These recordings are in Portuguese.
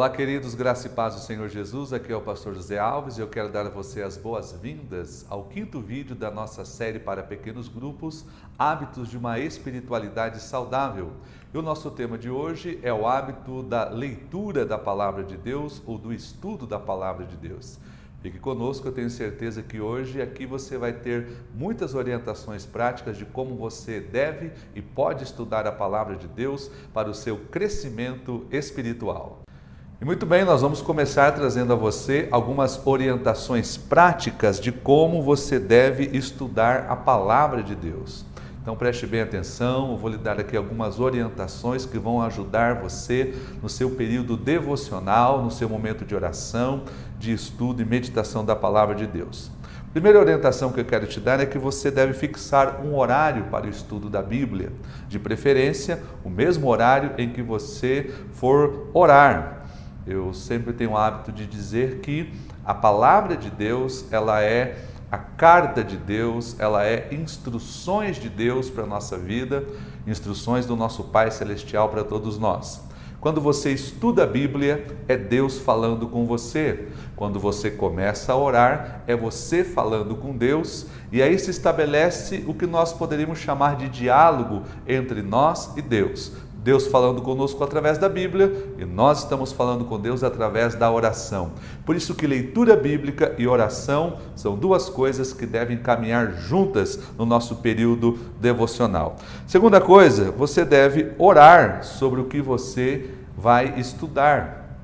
Olá, queridos, graça e paz do Senhor Jesus. Aqui é o pastor José Alves e eu quero dar a você as boas-vindas ao 5º vídeo da nossa série para pequenos grupos, Hábitos de uma Espiritualidade Saudável. E o nosso tema de hoje é o hábito da leitura da Palavra de Deus ou do estudo da Palavra de Deus. Fique conosco, eu tenho certeza que hoje aqui você vai ter muitas orientações práticas de como você deve e pode estudar a Palavra de Deus para o seu crescimento espiritual. E muito bem, nós vamos começar trazendo a você algumas orientações práticas de como você deve estudar a Palavra de Deus. Então preste bem atenção, eu vou lhe dar aqui algumas orientações que vão ajudar você no seu período devocional, no seu momento de oração, de estudo e meditação da Palavra de Deus. A primeira orientação que eu quero te dar é que você deve fixar um horário para o estudo da Bíblia, de preferência o mesmo horário em que você for orar. Eu sempre tenho o hábito de dizer que a Palavra de Deus, ela é a carta de Deus, ela é instruções de Deus para a nossa vida, instruções do nosso Pai Celestial para todos nós. Quando você estuda a Bíblia, é Deus falando com você. Quando você começa a orar, é você falando com Deus, e aí se estabelece o que nós poderíamos chamar de diálogo entre nós e Deus. Deus falando conosco através da Bíblia e nós estamos falando com Deus através da oração. Por isso que leitura bíblica e oração são duas coisas que devem caminhar juntas no nosso período devocional. Segunda coisa, você deve orar sobre o que você vai estudar.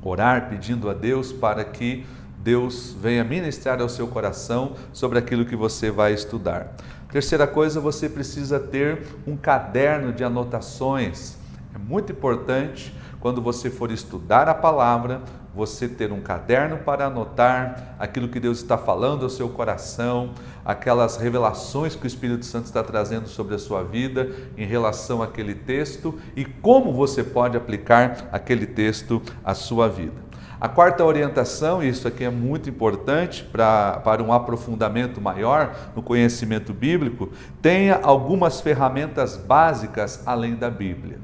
Orar pedindo a Deus para que Deus venha ministrar ao seu coração sobre aquilo que você vai estudar. Terceira coisa, você precisa ter um caderno de anotações. É muito importante, quando você for estudar a palavra, você ter um caderno para anotar aquilo que Deus está falando ao seu coração, aquelas revelações que o Espírito Santo está trazendo sobre a sua vida em relação àquele texto e como você pode aplicar aquele texto à sua vida. A quarta orientação, e isso aqui é muito importante para um aprofundamento maior no conhecimento bíblico, tenha algumas ferramentas básicas além da Bíblia.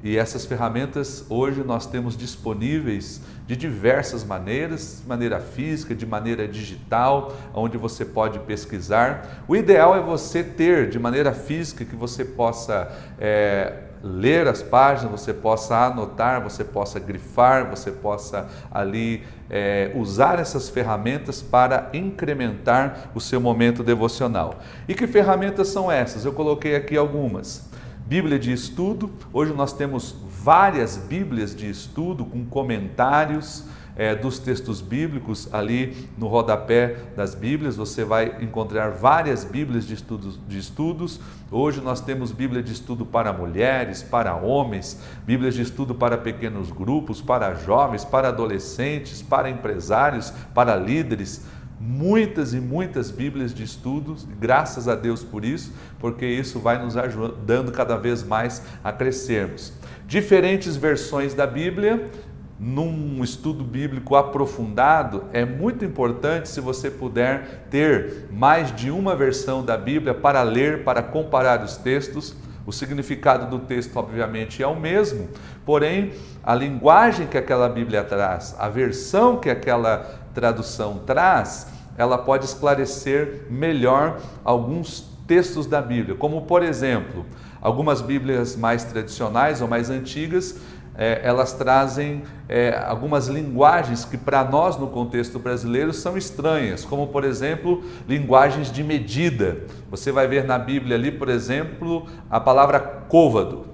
E essas ferramentas hoje nós temos disponíveis de diversas maneiras, de maneira física, de maneira digital, onde você pode pesquisar. O ideal é você ter de maneira física que você possa ler as páginas, você possa anotar, você possa grifar, você possa ali usar essas ferramentas para incrementar o seu momento devocional. E que ferramentas são essas? Eu coloquei aqui algumas. Bíblia de estudo, hoje nós temos várias Bíblias de estudo com comentários dos textos bíblicos. Ali no rodapé das Bíblias você vai encontrar várias Bíblias de estudos. Hoje nós temos Bíblia de estudo para mulheres, para homens, Bíblias de estudo para pequenos grupos, para jovens, para adolescentes, para empresários, para líderes. Muitas e muitas Bíblias de estudos, graças a Deus por isso, porque isso vai nos ajudando cada vez mais a crescermos. Diferentes versões da Bíblia. Num estudo bíblico aprofundado, é muito importante se você puder ter mais de uma versão da Bíblia para ler, para comparar os textos. O significado do texto, obviamente, é o mesmo, porém, a linguagem que aquela Bíblia traz, a versão que aquela tradução traz, ela pode esclarecer melhor alguns textos da Bíblia, como, por exemplo, algumas Bíblias mais tradicionais ou mais antigas, elas trazem algumas linguagens que para nós no contexto brasileiro são estranhas, como por exemplo, linguagens de medida. Você vai ver na Bíblia ali, por exemplo, a palavra côvado.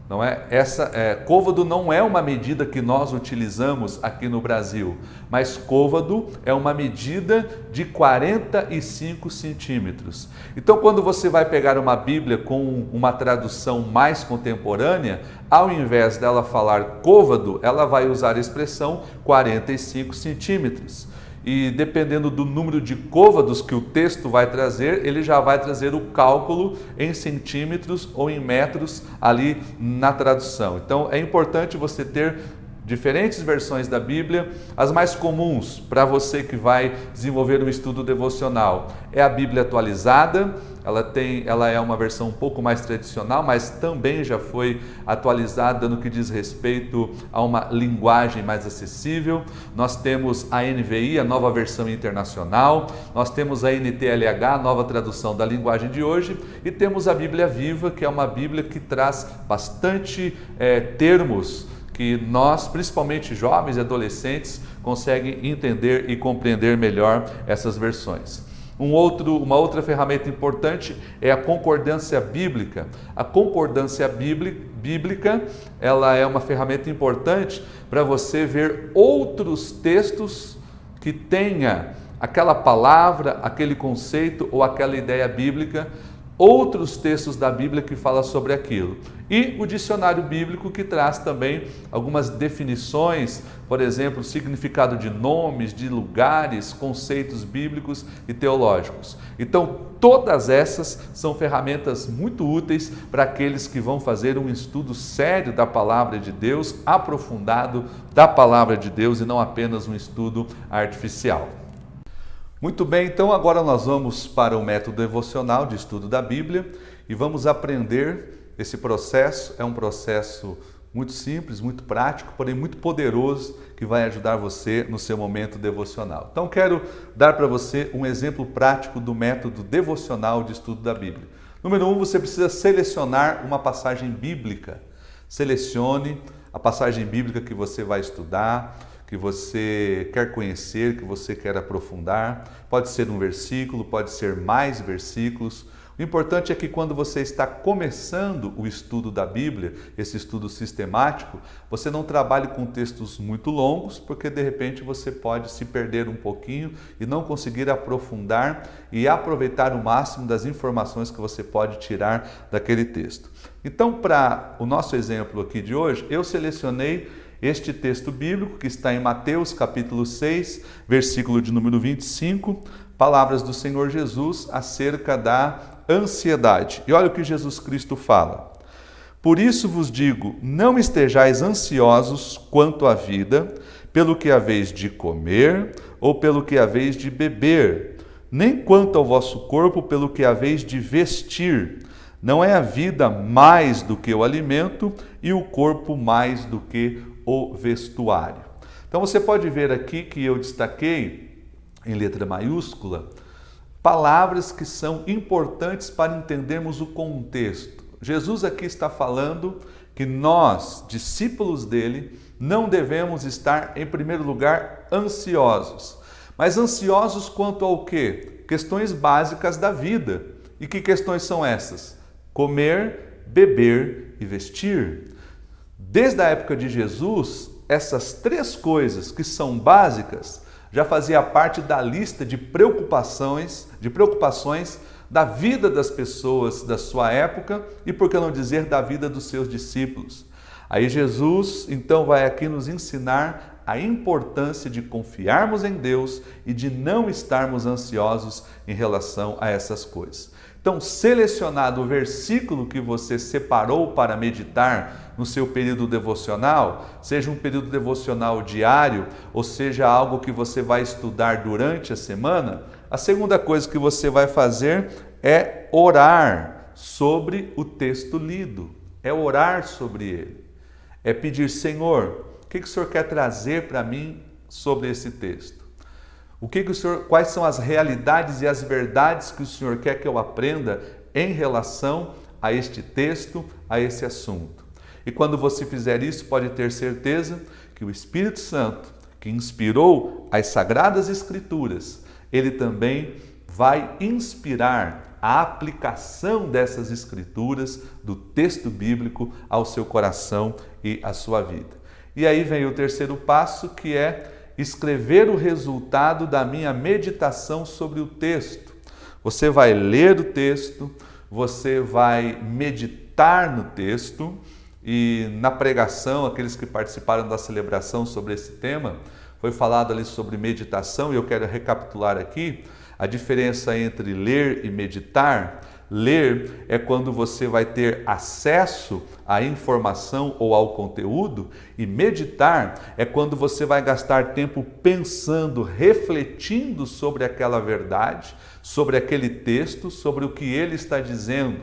Não é? Côvado não é uma medida que nós utilizamos aqui no Brasil, mas côvado é uma medida de 45 centímetros. Então, quando você vai pegar uma Bíblia com uma tradução mais contemporânea, ao invés dela falar côvado, ela vai usar a expressão 45 centímetros. E dependendo do número de côvados que o texto vai trazer, ele já vai trazer o cálculo em centímetros ou em metros ali na tradução. Então é importante você ter diferentes versões da Bíblia. As mais comuns para você que vai desenvolver um estudo devocional é a Bíblia atualizada. Ela é uma versão um pouco mais tradicional, mas também já foi atualizada no que diz respeito a uma linguagem mais acessível. Nós temos a NVI, a nova versão internacional. Nós temos a NTLH, a nova tradução da linguagem de hoje. E temos a Bíblia Viva, que é uma Bíblia que traz bastante termos que nós, principalmente jovens e adolescentes, conseguem entender e compreender melhor essas versões. Uma outra ferramenta importante é a concordância bíblica. A concordância bíblica, ela é uma ferramenta importante para você ver outros textos que tenha aquela palavra, aquele conceito ou aquela ideia bíblica, outros textos da Bíblia que falam sobre aquilo. E o dicionário bíblico, que traz também algumas definições, por exemplo, significado de nomes, de lugares, conceitos bíblicos e teológicos. Então, todas essas são ferramentas muito úteis para aqueles que vão fazer um estudo sério da palavra de Deus, aprofundado da palavra de Deus e não apenas um estudo artificial. Muito bem, então agora nós vamos para o método devocional de estudo da Bíblia e vamos aprender esse processo. É um processo muito simples, muito prático, porém muito poderoso, que vai ajudar você no seu momento devocional. Então quero dar para você um exemplo prático do método devocional de estudo da Bíblia. Número 1, você precisa selecionar uma passagem bíblica. Selecione a passagem bíblica que você vai estudar, que você quer conhecer, que você quer aprofundar. Pode ser um versículo, pode ser mais versículos. O importante é que quando você está começando o estudo da Bíblia, esse estudo sistemático, você não trabalhe com textos muito longos, porque de repente você pode se perder um pouquinho e não conseguir aprofundar e aproveitar o máximo das informações que você pode tirar daquele texto. Então, para o nosso exemplo aqui de hoje, eu selecionei este texto bíblico que está em Mateus capítulo 6, versículo de número 25, palavras do Senhor Jesus acerca da ansiedade. E olha o que Jesus Cristo fala. Por isso vos digo, não estejais ansiosos quanto à vida, pelo que haveis de comer ou pelo que haveis de beber, nem quanto ao vosso corpo pelo que haveis de vestir. Não é a vida mais do que o alimento e o corpo mais do que o vestuário. Então você pode ver aqui que eu destaquei em letra maiúscula palavras que são importantes para entendermos o contexto. Jesus aqui está falando que nós, discípulos dele, não devemos estar em primeiro lugar ansiosos. Mas ansiosos quanto ao quê? Questões básicas da vida. E que questões são essas? Comer, beber e vestir. Desde a época de Jesus, essas três coisas que são básicas já fazia parte da lista de preocupações da vida das pessoas da sua época e, por que não dizer, da vida dos seus discípulos. Aí Jesus, então, vai aqui nos ensinar a importância de confiarmos em Deus e de não estarmos ansiosos em relação a essas coisas. Então, selecionado o versículo que você separou para meditar no seu período devocional, seja um período devocional diário, ou seja algo que você vai estudar durante a semana, a segunda coisa que você vai fazer é orar sobre o texto lido, é orar sobre ele, é pedir, Senhor, o que o Senhor quer trazer para mim sobre esse texto? Quais são as realidades e as verdades que o Senhor quer que eu aprenda em relação a este texto, a esse assunto? E quando você fizer isso, pode ter certeza que o Espírito Santo, que inspirou as Sagradas Escrituras, ele também vai inspirar a aplicação dessas Escrituras, do texto bíblico, ao seu coração e à sua vida. E aí vem o terceiro passo, que é escrever o resultado da minha meditação sobre o texto. Você vai ler o texto, você vai meditar no texto e na pregação, aqueles que participaram da celebração sobre esse tema, foi falado ali sobre meditação e eu quero recapitular aqui a diferença entre ler e meditar. Ler é quando você vai ter acesso à informação ou ao conteúdo, e meditar é quando você vai gastar tempo pensando, refletindo sobre aquela verdade, sobre aquele texto, sobre o que ele está dizendo.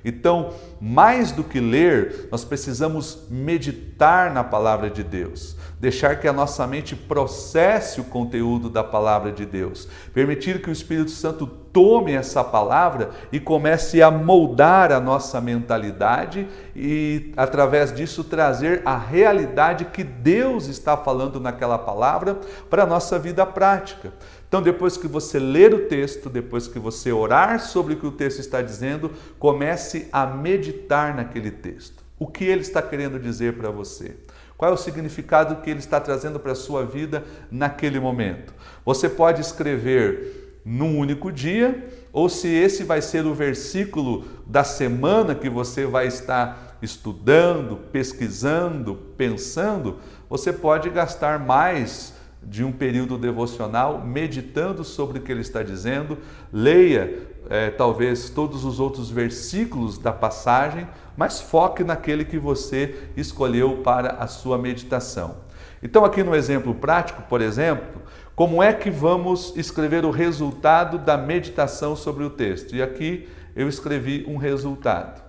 Então, mais do que ler, nós precisamos meditar na palavra de Deus, deixar que a nossa mente processe o conteúdo da palavra de Deus, permitir que o Espírito Santo tome essa palavra e comece a moldar a nossa mentalidade e, através disso, trazer a realidade que Deus está falando naquela palavra para a nossa vida prática. Então, depois que você ler o texto, depois que você orar sobre o que o texto está dizendo, comece a meditar naquele texto. O que ele está querendo dizer para você? Qual é o significado que ele está trazendo para a sua vida naquele momento? Você pode escrever num único dia, ou se esse vai ser o versículo da semana que você vai estar estudando, pesquisando, pensando, você pode gastar mais de um período devocional meditando sobre o que ele está dizendo. Leia talvez todos os outros versículos da passagem, mas foque naquele que você escolheu para a sua meditação. Então, aqui no exemplo prático, por exemplo, como é que vamos escrever o resultado da meditação sobre o texto? E aqui eu escrevi um resultado.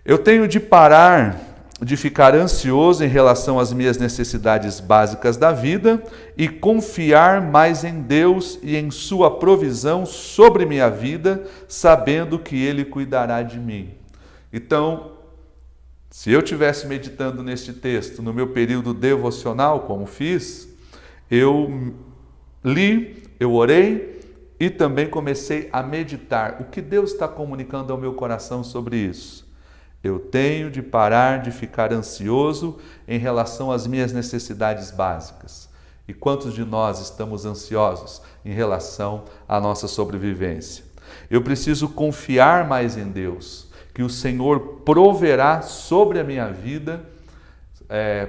Eu tenho de parar de ficar ansioso em relação às minhas necessidades básicas da vida e confiar mais em Deus e em sua provisão sobre minha vida, sabendo que Ele cuidará de mim. Então, se eu estivesse meditando neste texto no meu período devocional, como fiz, eu li, eu orei e também comecei a meditar. O que Deus está comunicando ao meu coração sobre isso? Eu tenho de parar de ficar ansioso em relação às minhas necessidades básicas. E quantos de nós estamos ansiosos em relação à nossa sobrevivência? Eu preciso confiar mais em Deus, que o Senhor proverá sobre a minha vida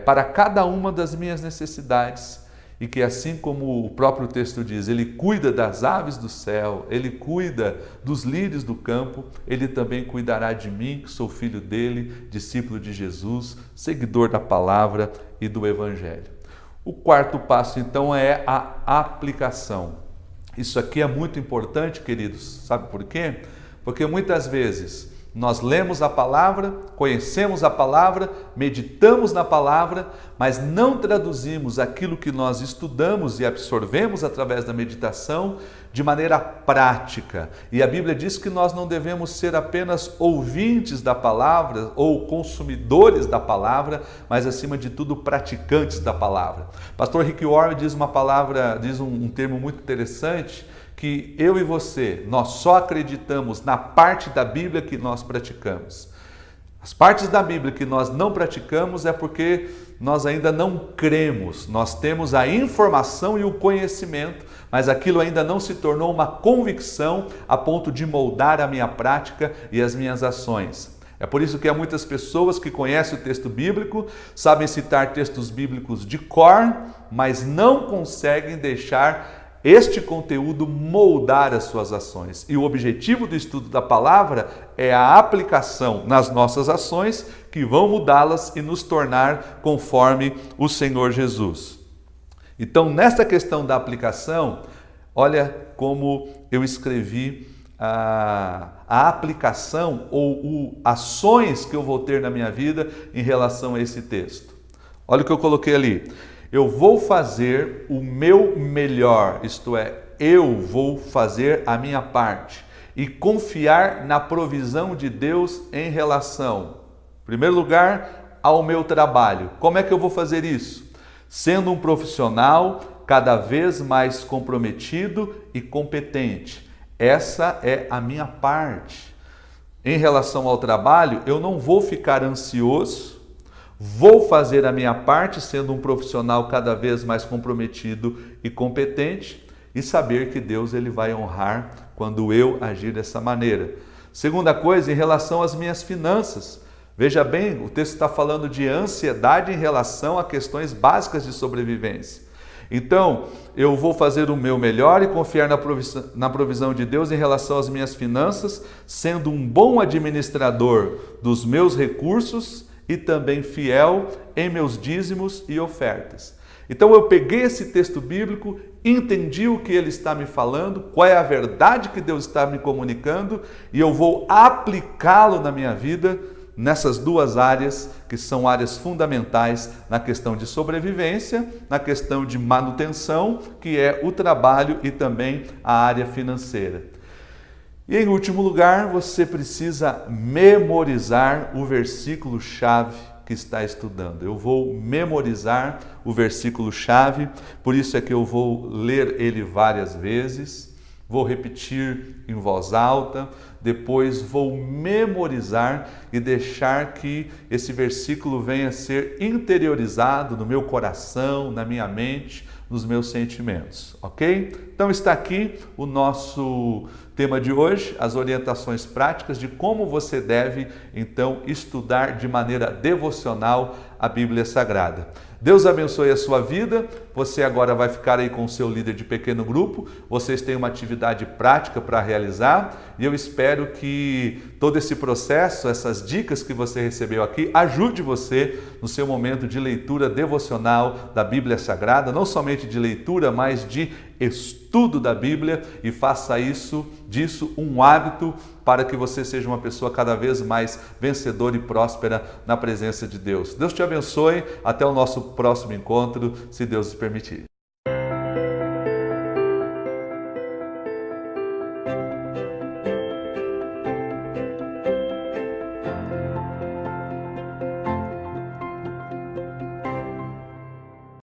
para cada uma das minhas necessidades. E que, assim como o próprio texto diz, Ele cuida das aves do céu, Ele cuida dos lírios do campo, Ele também cuidará de mim, que sou filho dEle, discípulo de Jesus, seguidor da palavra e do Evangelho. O quarto passo, então, é a aplicação. Isso aqui é muito importante, queridos, sabe por quê? Porque muitas vezes nós lemos a palavra, conhecemos a palavra, meditamos na palavra, mas não traduzimos aquilo que nós estudamos e absorvemos através da meditação de maneira prática. E a Bíblia diz que nós não devemos ser apenas ouvintes da palavra ou consumidores da palavra, mas acima de tudo praticantes da palavra. Pastor Rick Warren diz um termo muito interessante, que eu e você, nós só acreditamos na parte da Bíblia que nós praticamos. As partes da Bíblia que nós não praticamos é porque nós ainda não cremos. Nós temos a informação e o conhecimento, mas aquilo ainda não se tornou uma convicção a ponto de moldar a minha prática e as minhas ações. É por isso que há muitas pessoas que conhecem o texto bíblico, sabem citar textos bíblicos de cor, mas não conseguem deixar este conteúdo moldar as suas ações. E o objetivo do estudo da palavra é a aplicação nas nossas ações que vão mudá-las e nos tornar conforme o Senhor Jesus. Então, nesta questão da aplicação, olha como eu escrevi a aplicação ou ações que eu vou ter na minha vida em relação a esse texto. Olha o que eu coloquei ali. Eu vou fazer o meu melhor, isto é, eu vou fazer a minha parte e confiar na provisão de Deus em relação, em primeiro lugar, ao meu trabalho. Como é que eu vou fazer isso? Sendo um profissional cada vez mais comprometido e competente. Essa é a minha parte. Em relação ao trabalho, eu não vou ficar ansioso. Vou fazer a minha parte sendo um profissional cada vez mais comprometido e competente e saber que Deus ele vai honrar quando eu agir dessa maneira. Segunda coisa, em relação às minhas finanças. Veja bem, o texto está falando de ansiedade em relação a questões básicas de sobrevivência. Então, eu vou fazer o meu melhor e confiar na provisão de Deus em relação às minhas finanças, sendo um bom administrador dos meus recursos e também fiel em meus dízimos e ofertas. Então eu peguei esse texto bíblico, entendi o que ele está me falando, qual é a verdade que Deus está me comunicando e eu vou aplicá-lo na minha vida nessas duas áreas que são áreas fundamentais na questão de sobrevivência, na questão de manutenção, que é o trabalho e também a área financeira. E em último lugar, você precisa memorizar o versículo-chave que está estudando. Eu vou memorizar o versículo-chave, por isso é que eu vou ler ele várias vezes, vou repetir em voz alta, depois vou memorizar e deixar que esse versículo venha a ser interiorizado no meu coração, na minha mente, nos meus sentimentos, ok? Então está aqui o nosso tema de hoje, as orientações práticas de como você deve, então, estudar de maneira devocional a Bíblia Sagrada. Deus abençoe a sua vida, você agora vai ficar aí com o seu líder de pequeno grupo, vocês têm uma atividade prática para realizar e eu espero que todo esse processo, essas dicas que você recebeu aqui, ajude você no seu momento de leitura devocional da Bíblia Sagrada, não somente de leitura, mas de estudo da Bíblia e faça disso um hábito para que você seja uma pessoa cada vez mais vencedora e próspera na presença de Deus. Deus te abençoe, até o nosso próximo encontro, se Deus nos permitir.